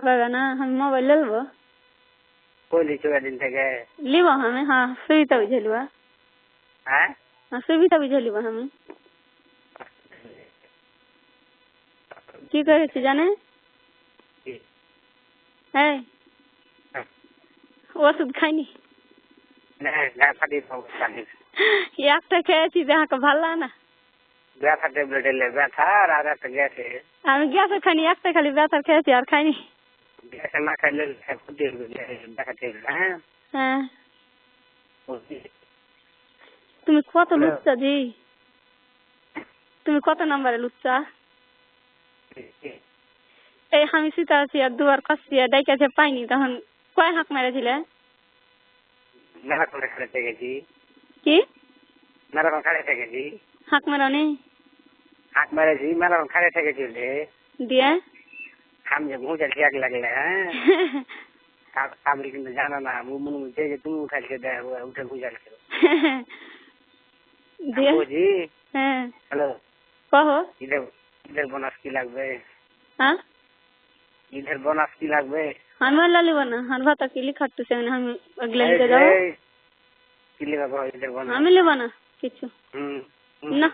বাবা না আমি মোবাইল নেব কইলি দিন থেকে লিব আমি হ্যাঁ সুবিধা বুঝে লিবা হ্যাঁ সুবিধা বুঝে লিব আমি কি করেছি জানে হ্যাঁ ওষুধ খাইনি একটা খেয়েছি দেখাকে ভালো লাগে না ব্যথা ট্যাবলেট এলে ব্যথা আর একটা গ্যাসে আমি গ্যাসের খাইনি একটা খালি ব্যথার খেয়েছি আর খাইনি গ্যাসে না খাইলে ব্যথা ট্যাবলেট হ্যাঁ হ্যাঁ তুমি কত লুচ্চা জি তুমি কত নম্বরে লুচ্চা এই আমি শুতে আছি আর দুয়ার কাছে ডাইকাছে পাইনি তখন কয় হাঁক মেরেছিলে মেলাখন খাড়াতে গেছি কি মেলাখন খাড়াতে গেছি হাঁক মেরনি হাঁক মেরেছি মেলাখন খাড়াতে গেছি দিয়ে আমি যে ঘুঁচা ঠিক লাগলে হ্যাঁ আপনি কিন্তু জানো না মনে যে তুমি উঠাইছে উঠে ঘুঁচা বুঝি হ্যাঁ হ্যালো কহ ঈদের বোনাস কি লাগবে হ্যাঁ ঈদের বোনাস কি লাগবে আমি লিব না আর ভাতা কি লিখাটছে আমি আগলে নিতে যাবো কি লিখবো ঈদের বোনাস আমি লিব না কিছু না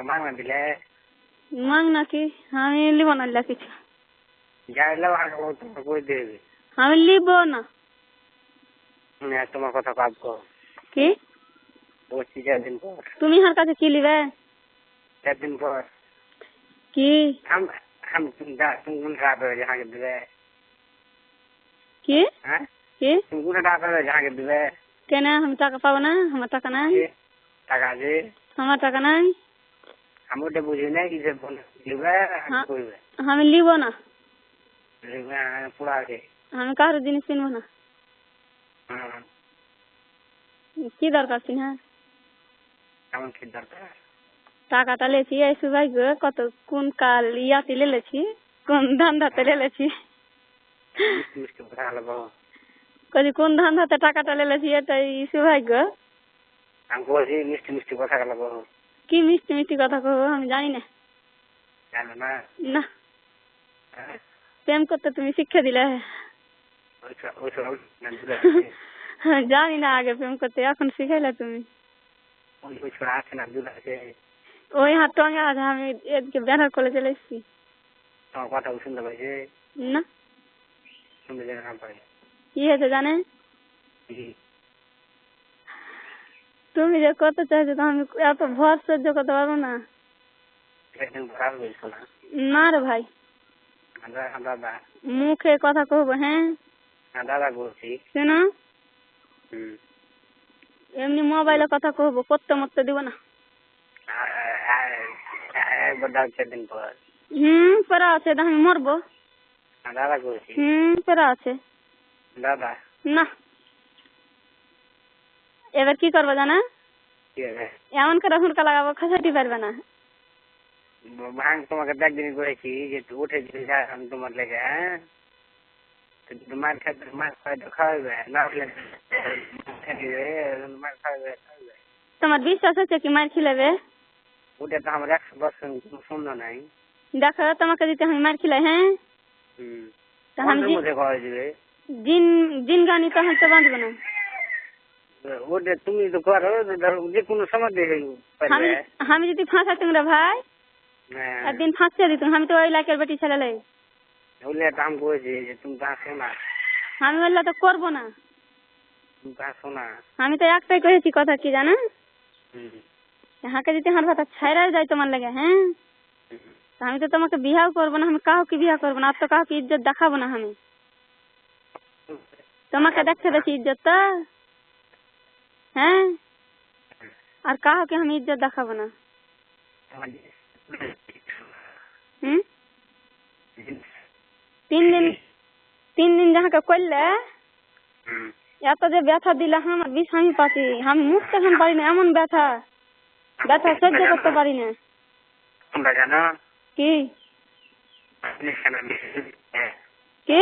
মাং না দিলে মাং না কি আমি লিব না কিছু যাইলে তোমার কই দেবে আমি লিব না তোমার কথা ভাববো কি বলছি 4 দিন পর তুমি হার কাছে কি লিবে 4 দিন পর কি हम तुम रात हो जहाँ के दिवे কি हाँ কি तुम रात हो जहाँ के दिवे কেন আমি টাকা পাবো না আমার টাকা নাই টাকা আছে আমার টাকা নাই আমি ওটা বুঝি না কি যে দিবে কইবে আমি লিব না লিবে পুরা আছে আমি কারো জিনিস কিনবো না কি দরকার চিনা কেমন কি দরকার টাকাটা লেছি এই সুবাই গো কত কোন কাল ইয়াতে লেছি কোন ধান্দাতে লেছি কদি কোন ধান্দাতে টাকাটা লেছি এটাই সুবাই গো আমি বলছি মিষ্টি মিষ্টি কথা বলবো কি মিষ্টি মিষ্টি কথা কব আমি জানি না জানো না না প্রেম করতে তুমি শিক্ষা দিলে জানি না আগে প্রেম করতে এখন শিখাইলে তুমি আছে না দুধ আছে ওই হাত টঙ্গে আছে আমি এদিকে ব্যানার করে চলে এসেছি তোমার কথা শুনতে পাইছে না শুনতে যেন না পাই কি হয়েছে জানে তুমি যে কত চাইছো তো আমি এত ভর সহ্য করতে পারবো না না রে ভাই দাদা মুখে কথা কহবো হ্যাঁ দাদা বলছি শোনো এমনি মোবাইলে কথা কহবো করতে মরতে দিব না দিন পর পড়া আছে আমি মরবো দাদা বলছি পড়া আছে দাদা না এবার কি করবো জানা এমন করে হুড়কা লাগাবো খাসাটি পারবে না ভাঙ তোমাকে একদিন করেছি যে উঠে আমি তোমার লেগে হ্যাঁ মার খাইতে মার খাইতে খাওয়াবে না মার খাওয়াবে তোমার বিশ্বাস আছে কি মার খিলাবে ওটা তো আমার 100% সুন্দর নাই দেখো তোমাকে দিতে আমি মার খিলাই হ্যাঁ জিন জিন গানি তো হয়তো বাঁধবো না ওটা তুমি তো করো যে কোনো সময় আমি যদি ফাঁসাতুম রে ভাই একদিন ফাঁসিয়ে দিতুম আমি তো ওই লাইকের বেটি ছেলে লাই ওলে দাম কইছে যে তুমি ফাঁসো না আমি বললে তো করবো না তুমি ফাঁসো না আমি তো একটাই করেছি কথা কি জানা হাঁকে যদি আমার কথা ছাইরা যায় তোমার লাগে হ্যাঁ আমি তো তোমাকে বিয়াও করবো না আমি কাউকে বিয়া করবো না আর তো কাউকে ইজ্জত দেখাবো না আমি তোমাকে দেখতে বেশি ইজ্জত তো হ্যাঁ আর কাউকে আমি ইজ্জত দেখাবো না তিন দিন যাহাকে করলে এত যে ব্যথা দিলে আমার বিষ আমি পাচ্ছি আমি মুখতে এখন পারি না এমন ব্যথা সহ্য করতে পারি না জানো কি কি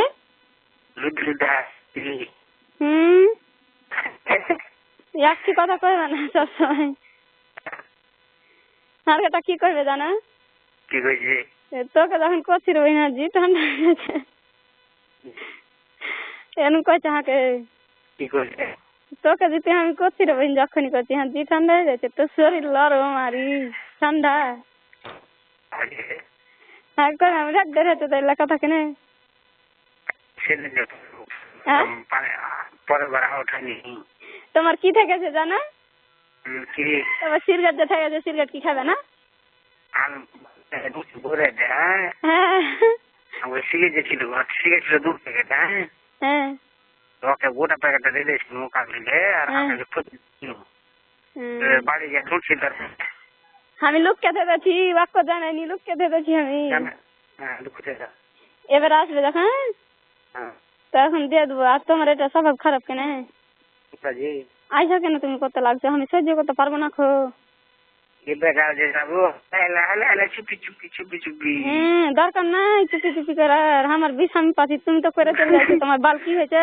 একটি কথা কইবে না সবসময় আর এটা কি করবে জানা কি কইছে তোকে যখন করছিল ওই না জি ঠান্ডা হয়ে গেছে এমন কইছে হাঁকে কি করছে তোকে দিতে আমি করছি রে বহিন যখনই করছি হ্যাঁ জি ঠান্ডা হয়ে যাচ্ছে তোর শরীর লরম আরি ঠান্ডা হ্যাঁ করে আমি রাখ ধরে তাই লেখা থাকে না সেদিন হ্যাঁ পরের বার ওঠানি তোমার কি থেকেছে জানো কি তোমার সিরগাট যে থেকেছে সিরগাট কি খাবে না আমি ঘুরে দেয় হ্যাঁ আমার শিখেছিল শিখেছিল 2 প্যাকেট হ্যাঁ ওকে গোটা প্যাকেটটা দিয়ে দিয়েছিল মুখা মিলে আর আমাকে বাড়ি গিয়ে ঢুকছি তার আমি লোককে ধরেছি বাক্য জানাইনি লোককে ধরেছি আমি এবার আসবে যখন তখন দিয়ে দেবো আর তোমার এটা স্বভাব খারাপ কেন আইসা কেন তুমি কত লাগছো আমি সহ্য করতে পারবো না খো দরকার নাই চুপি চুপি করার আমার বিষ আমি পাচ্ছি তুমি তো করে চলে যাচ্ছ তোমার বাল কি হয়েছে